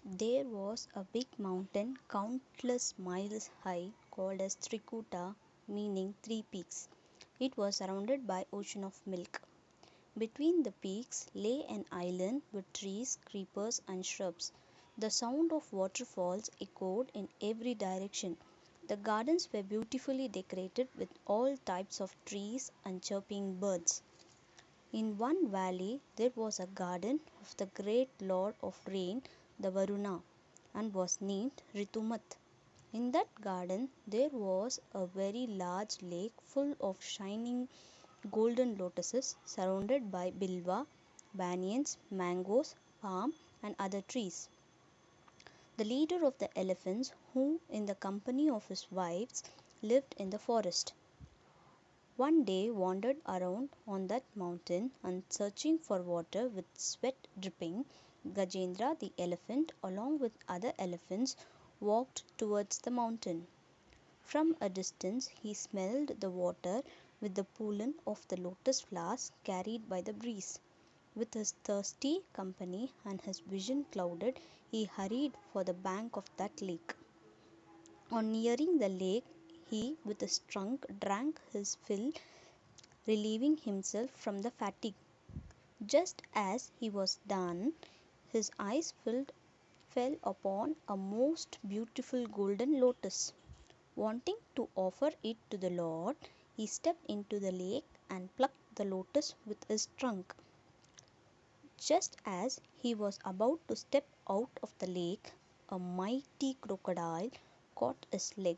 There was a big mountain countless miles high called as Trikuta, meaning three peaks. It was surrounded by ocean of milk. Between the peaks lay an island with trees, creepers and shrubs. The sound of waterfalls echoed in every direction. The gardens were beautifully decorated with all types of trees and chirping birds. In one valley there was a garden of the great lord of rain, the Varuna, and was named Ritumat. In that garden there was a very large lake full of shining golden lotuses surrounded by bilva, banyans, mangoes, palm, and other trees. The leader of the elephants, who in the company of his wives lived in the forest, one day wandered around on that mountain and searching for water with sweat dripping, Gajendra the elephant, along with other elephants, walked towards the mountain. From a distance he smelled the water with the pollen of the lotus flowers carried by the breeze. With his thirsty company and his vision clouded, he hurried for the bank of that lake. On nearing the lake, he with his trunk drank his fill, relieving himself from the fatigue. Just as he was done, his eyes fell upon a most beautiful golden lotus. Wanting to offer it to the Lord, he stepped into the lake and plucked the lotus with his trunk. Just as he was about to step out of the lake, a mighty crocodile caught his leg.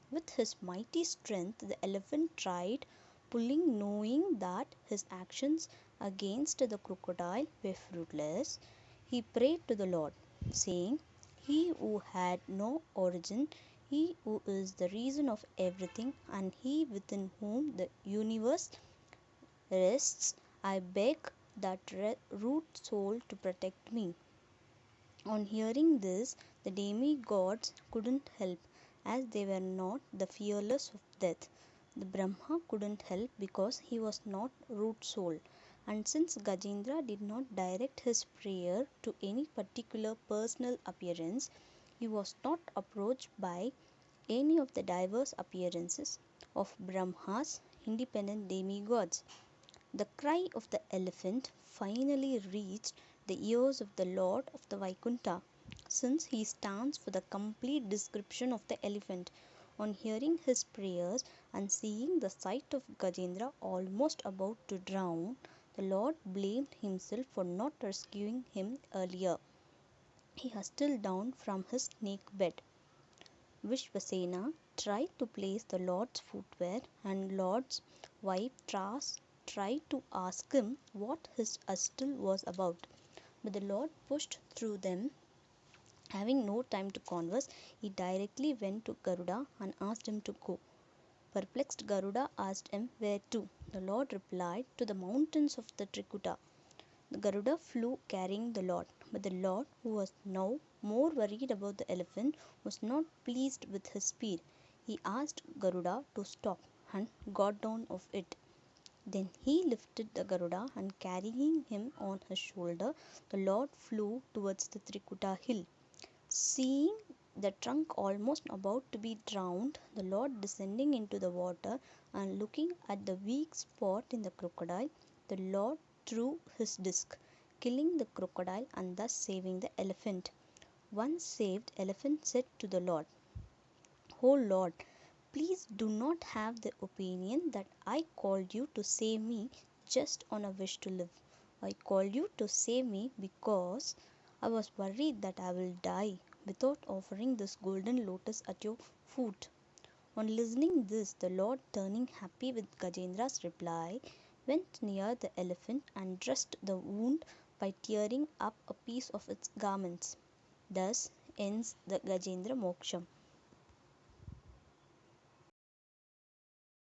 With his mighty strength, the elephant tried pulling, knowing that his actions against the crocodile were fruitless. He prayed to the Lord, saying, "He who had no origin, he who is the reason of everything, and he within whom the universe rests, I beg that root soul to protect me." On hearing this, the demigods couldn't help, as they were not the fearless of death. The Brahma couldn't help because he was not root soul, and since Gajendra did not direct his prayer to any particular personal appearance, he was not approached by any of the diverse appearances of Brahma's independent demigods. The cry of the elephant finally reached the ears of the Lord of the Vaikunta, since he stands for the complete description of the elephant. On hearing his prayers and seeing the sight of Gajendra almost about to drown, the Lord blamed himself for not rescuing him earlier. He hustled down from his snake bed. Vishwasena tried to place the Lord's footwear, and Lord's wife tried to ask him what his hustle was about. But the Lord pushed through them. Having no time to converse, he directly went to Garuda and asked him to go. Perplexed, Garuda asked him where to. The Lord replied, "To the mountains of the Trikuta." The Garuda flew carrying the Lord, but the Lord, who was now more worried about the elephant, was not pleased with his speed. He asked Garuda to stop and got down off it. Then he lifted the Garuda and carrying him on his shoulder, the Lord flew towards the Trikuta hill. Seeing the trunk almost about to be drowned, the Lord descending into the water and looking at the weak spot in the crocodile, the Lord threw his disc, killing the crocodile and thus saving the elephant. Once saved, elephant said to the Lord, "O Lord, please do not have the opinion that I called you to save me just on a wish to live. I called you to save me because I was worried that I will die without offering this golden lotus at your foot." On listening this, the Lord, turning happy with Gajendra's reply, went near the elephant and dressed the wound by tearing up a piece of its garments. Thus ends the Gajendra Moksham.